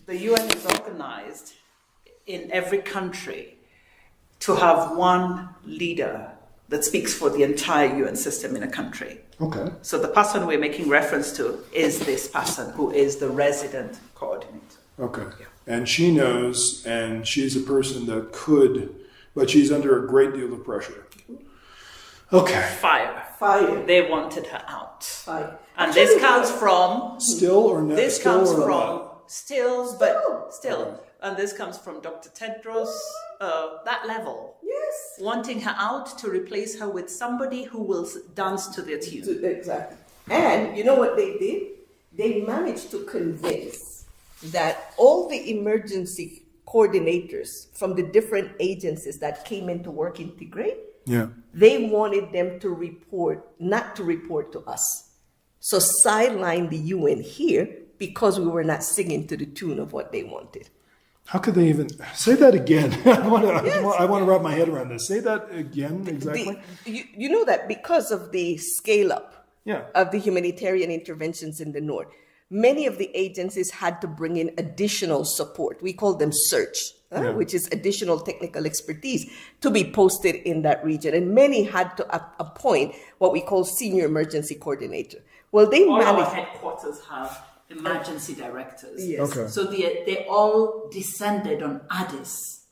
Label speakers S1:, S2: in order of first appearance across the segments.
S1: The UN is organized in every country to have one leader that speaks for the entire UN system in a country.
S2: Okay.
S1: So the person we're making reference to is this person who is the resident coordinator.
S2: Okay. Yeah. And she knows, and she's a person that could, but she's under a great deal of pressure. Okay.
S1: Fire. They wanted her out.
S3: Fire.
S1: And this comes from...
S2: Still or not?
S1: This comes from... Still.
S2: Right.
S1: And this comes from Dr. Tedros, that level.
S3: Yes.
S1: Wanting her out to replace her with somebody who will dance to their tune.
S3: Exactly. And you know what they did? They managed to convince that all the emergency coordinators from the different agencies that came into work in Tigray, they wanted them to not to report to us. So sideline the UN here because we were not singing to the tune of what they wanted.
S2: How could they even say that again? I want to wrap my head around this. Say that again exactly.
S3: You know that because of the scale up of the humanitarian interventions in the north, many of the agencies had to bring in additional support. We call them search, which is additional technical expertise to be posted in that region. And many had to appoint what we call senior emergency coordinator. Well, they
S1: all
S3: managed.
S1: Our headquarters have emergency directors.
S3: Yes.
S2: Okay.
S1: So they all descended on Addis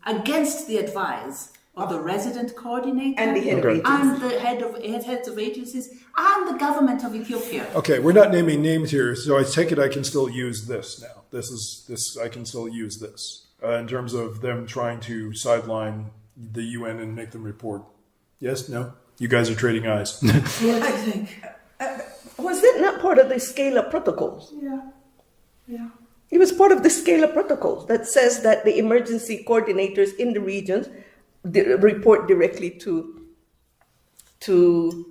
S1: against the advice of the resident coordinator
S3: And the head of agencies.
S1: and the heads of agencies and the government of Ethiopia.
S2: Okay, we're not naming names here, so I take it I can still use this now. This I can still use this in terms of them trying to sideline the UN and make them report. Yes, no, you guys are trading eyes.
S1: Well, I think.
S3: Was it not part of the scale-up protocols?
S1: Yeah.
S3: It was part of the scale-up protocols that says that the emergency coordinators in the regions report directly to the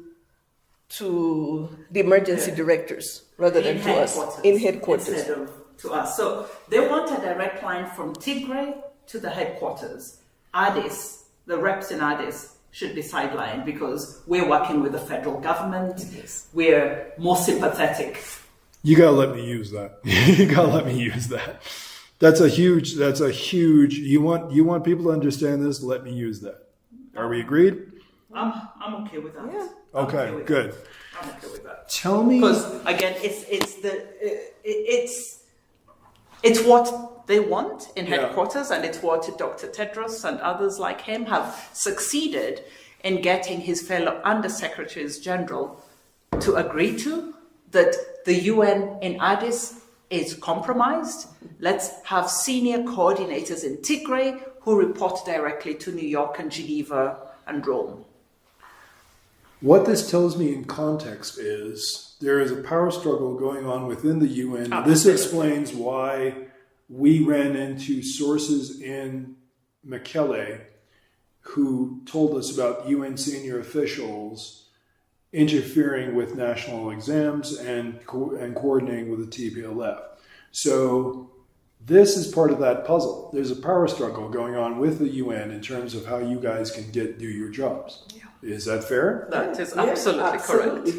S3: emergency directors rather than to us in headquarters.
S1: Instead of to us. So they want a direct line from Tigray to the headquarters. Addis, the reps in Addis, should be sidelined because we're working with the federal government.
S3: Yes.
S1: We're more sympathetic.
S2: You gotta let me use that. You gotta let me use that. That's a huge. You want people to understand this. Let me use that. Are we agreed?
S1: I'm okay with that.
S3: Yeah.
S2: Okay, good.
S1: I'm okay with that.
S2: Tell me.
S1: Because again, it's what they want in headquarters, and it's what Dr. Tedros and others like him have succeeded in getting his fellow undersecretaries general to agree to, that the UN in Addis is compromised. Let's have senior coordinators in Tigray who report directly to New York and Geneva and Rome.
S2: What this tells me in context is there is a power struggle going on within the UN.
S1: Absolutely.
S2: This explains why we ran into sources in Mekelle who told us about UN senior officials interfering with national exams and coordinating with the TPLF. So this is part of that puzzle. There's a power struggle going on with the UN in terms of how you guys can do your jobs. Yeah. Is that fair?
S1: That is absolutely correct.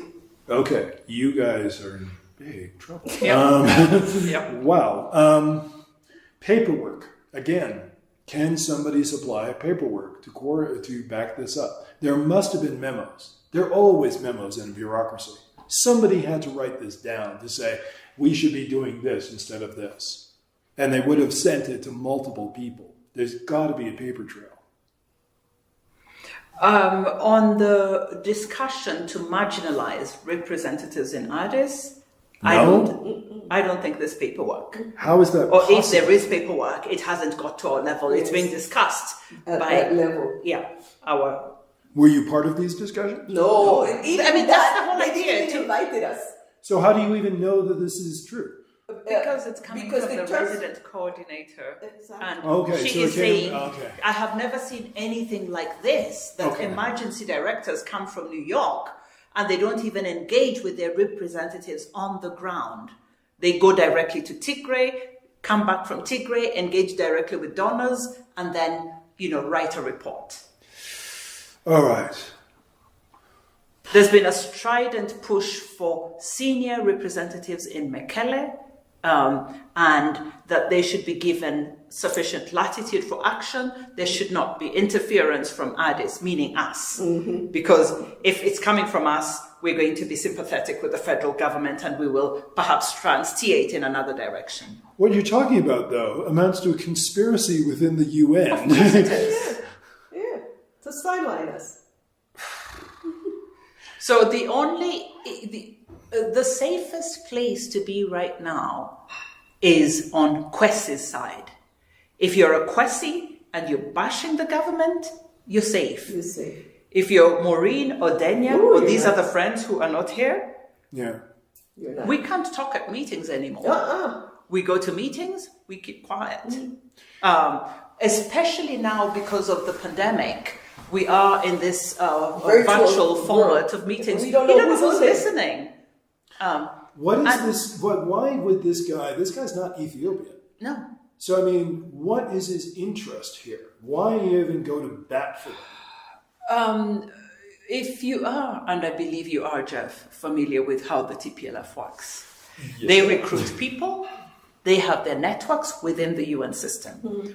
S2: Okay, you guys are in big trouble.
S1: Yep.
S2: Wow. Paperwork. Again, can somebody supply paperwork to back this up? There must have been memos. There are always memos in bureaucracy. Somebody had to write this down to say, we should be doing this instead of this. And they would have sent it to multiple people. There's got to be a paper trail.
S1: On the discussion to marginalize representatives in Addis,
S2: No?
S1: I don't think there's paperwork.
S2: How is that
S1: Or
S2: possible?
S1: if there is paperwork, it hasn't got to our level. It's being discussed
S3: At
S1: by
S3: that level.
S1: our.
S2: Were you part of these discussions?
S3: No,
S1: I mean, that's the whole
S3: they
S1: idea,
S3: didn't
S1: to-
S3: invited us.
S2: So how do you even know that this is true?
S1: Because it's coming
S3: Because
S1: from
S3: the
S1: the
S3: terms-
S1: resident coordinator.
S3: Exactly.
S1: And
S2: Okay,
S1: she
S2: so
S1: is
S2: it came-
S1: saying,
S2: okay.
S1: I have never seen anything like this, that
S2: Okay.
S1: emergency directors come from New York and they don't even engage with their representatives on the ground. They go directly to Tigray, come back from Tigray, engage directly with donors, and then, write a report.
S2: All right.
S1: There's been a strident push for senior representatives in Mekelle and that they should be given sufficient latitude for action. There should not be interference from Addis, meaning us. Because if it's coming from us, we're going to be sympathetic with the federal government and we will perhaps try and steer it in another direction.
S2: What you're talking about, though, amounts to a conspiracy within the UN.
S1: Of course it is.
S3: Yeah, to sideline us.
S1: So the safest place to be right now is on Kwesi's side. If you're a Kwesi and you're bashing the government, you're safe.
S3: You're safe.
S1: If you're Maureen or Denya or these other friends who are not here,
S2: Yeah.
S3: You're not.
S1: we can't talk at meetings anymore. We go to meetings, we keep quiet. Especially now because of the pandemic, we are in this virtual format of meetings.
S3: We don't know
S1: who's listening.
S2: What is this? Why would this guy? This guy's not Ethiopian.
S1: No.
S2: So I mean, what is his interest here? Why even go to bat for him?
S1: If you are, and I believe you are, Jeff, familiar with how the TPLF works,
S2: Yes.
S1: they recruit people. They have their networks within the UN system.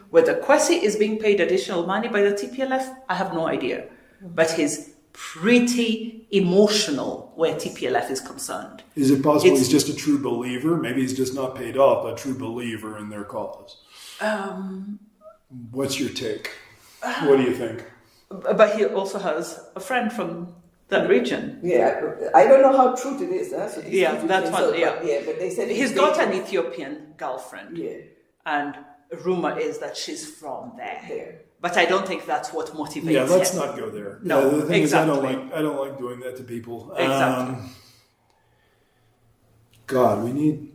S1: Whether Kwesi is being paid additional money by the TPLF, I have no idea. But he's pretty emotional where TPLF is concerned.
S2: Is it possible he's just a true believer? Maybe he's just not paid off, but a true believer in their cause. What's your take? What do you think?
S1: But he also has a friend from that region.
S3: Yeah, I don't know how true it is. Huh? So
S1: That's one.
S3: But they said
S1: he's got an Ethiopian girlfriend.
S3: Yeah.
S1: And rumor is that she's from there. But I don't think that's what motivates him.
S2: Yeah, let's not go there.
S1: No,
S2: the thing
S1: exactly.
S2: is, I don't like doing that to people.
S1: Exactly.
S2: God, we need.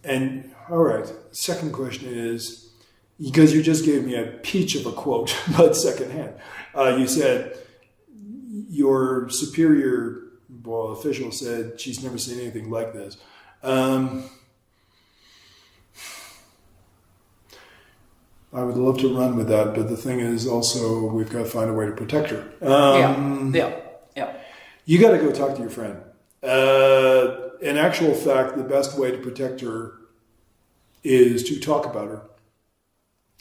S2: And all right, second question is, because you just gave me a peach of a quote, but secondhand. You said your superior, official said she's never seen anything like this. I would love to run with that, but the thing is also we've got to find a way to protect her.
S1: Yeah.
S2: You got to go talk to your friend. In actual fact, the best way to protect her is to talk about her.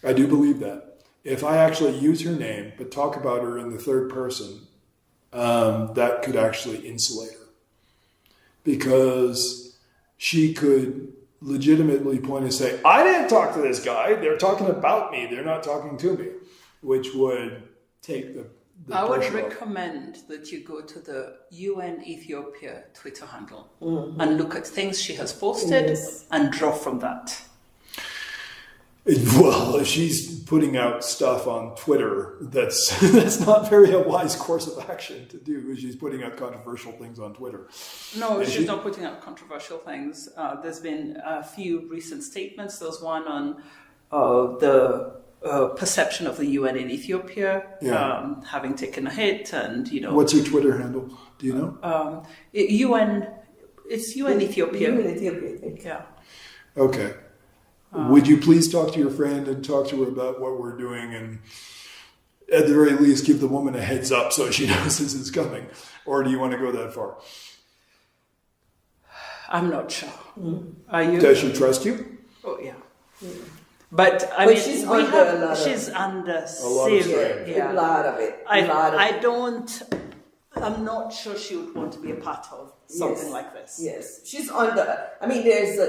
S2: I do believe that. If I actually use her name, but talk about her in the third person, that could actually insulate her. Because she could legitimately point and say, I didn't talk to this guy. They're talking about me. They're not talking to me. Which would take the
S1: I would
S2: pressure off.
S1: recommend that you go to the UN Ethiopia Twitter handle and look at things she has posted and draw from that.
S2: Well, if she's putting out stuff on Twitter, that's not very a wise course of action to do. If she's putting out controversial things on Twitter.
S1: No, she's not putting out controversial things. There's been a few recent statements. There was one on the perception of the UN in Ethiopia having taken a hit, and
S2: What's her Twitter handle? Do you know?
S1: UN. It's UN Ethiopia.
S3: UN Ethiopia, I think.
S1: Yeah.
S2: Okay. Would you please talk to your friend and talk to her about what we're doing, and at the very least give the woman a heads up so she knows this is coming? Or do you want to go that far?
S1: I'm not sure. Are you?
S2: Does she trust you?
S1: Oh, yeah. But I
S3: But
S1: mean,
S3: she's
S1: she's under
S2: A lot of
S1: severe.
S2: strain.
S3: A lot of it.
S1: I'm not sure she would want to be a part of something like this.
S3: Yes, she's under. I mean, there's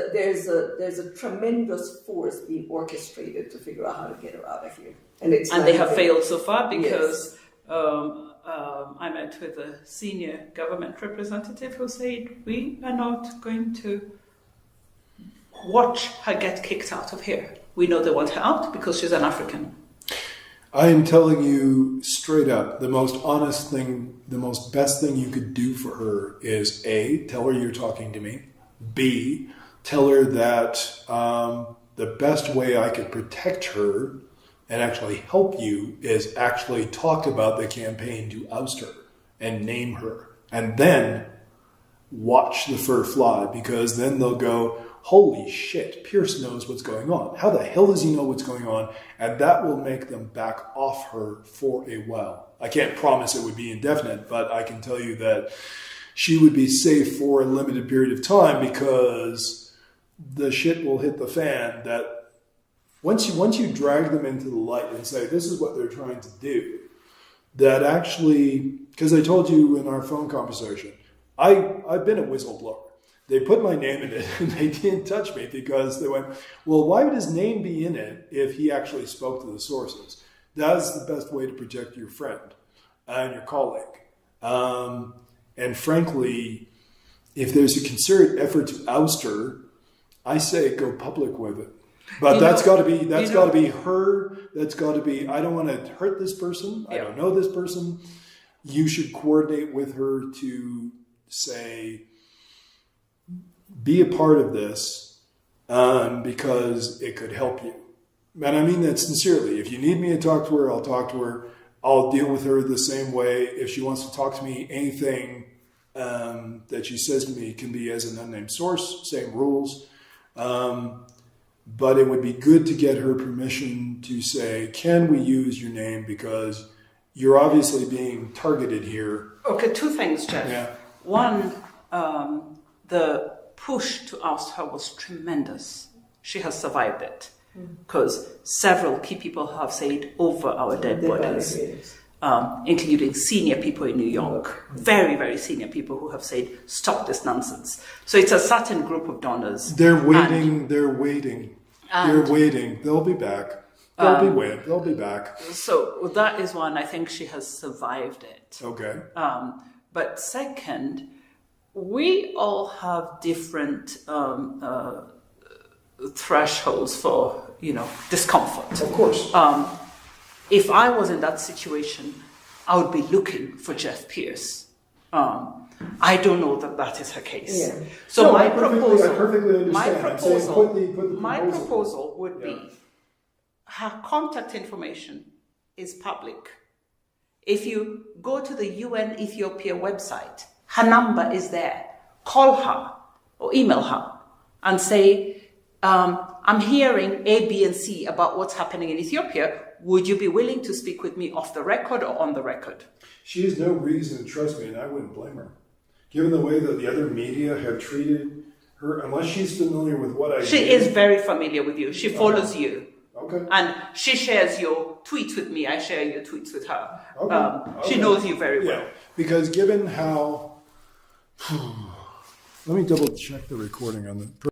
S3: a tremendous force being orchestrated to figure out how to get her out of here, and
S1: they have failed so far because I met with a senior government representative who said we are not going to watch her get kicked out of here. We know they want her out because she's an African.
S2: I am telling you straight up, the most honest thing, the most best thing you could do for her is A, tell her you're talking to me. B, tell her that the best way I could protect her and actually help you is actually talk about the campaign to oust her and name her. And then watch the fur fly, because then they'll go, holy shit, Pierce knows what's going on. How the hell does he know what's going on? And that will make them back off her for a while. I can't promise it would be indefinite, but I can tell you that she would be safe for a limited period of time, because the shit will hit the fan. That once you drag them into the light and say, this is what they're trying to do, that actually, because I told you in our phone conversation, I've been a whistleblower. They put my name in it and they didn't touch me because they went, well, why would his name be in it if he actually spoke to the sources? That's the best way to protect your friend and your colleague. And frankly, if there's a concerted effort to oust her, I say go public with it. But that's got to be her. That's got to be, I don't want to hurt this person. I don't know this person. You should coordinate with her to say, be a part of this because it could help you. And I mean that sincerely. If you need me to talk to her, I'll talk to her. I'll deal with her the same way. If she wants to talk to me, anything that she says to me can be as an unnamed source, same rules. But it would be good to get her permission to say, can we use your name? Because you're obviously being targeted here.
S1: Okay, two things, Jeff.
S2: Yeah.
S1: One, the push to oust her was tremendous. She has survived it because several key people have said over our dead bodies, including senior people in New York, very, very senior people who have said, stop this nonsense. So it's a certain group of donors.
S2: They're waiting. They're waiting. They'll be back. They'll be back.
S1: So that is one. I think she has survived it.
S2: Okay.
S1: But second, we all have different thresholds for, discomfort.
S2: Of course.
S1: If I was in that situation, I would be looking for Jeff Pierce. I don't know that is her case.
S2: Yeah.
S1: So
S2: no, I perfectly understand.
S1: My proposal would be her contact information is public. If you go to the UN Ethiopia website, her number is there. Call her or email her and say, I'm hearing A, B, and C about what's happening in Ethiopia. Would you be willing to speak with me off the record or on the record?
S2: She has no reason to trust me, and I wouldn't blame her. Given the way that the other media have treated her, unless she's familiar with what I do.
S1: She is very familiar with you. She follows you.
S2: Okay.
S1: And she shares your tweets with me. I share your tweets with her.
S2: Okay.
S1: She knows you very well.
S2: Yeah. Because given how... Let me double check the recording on the...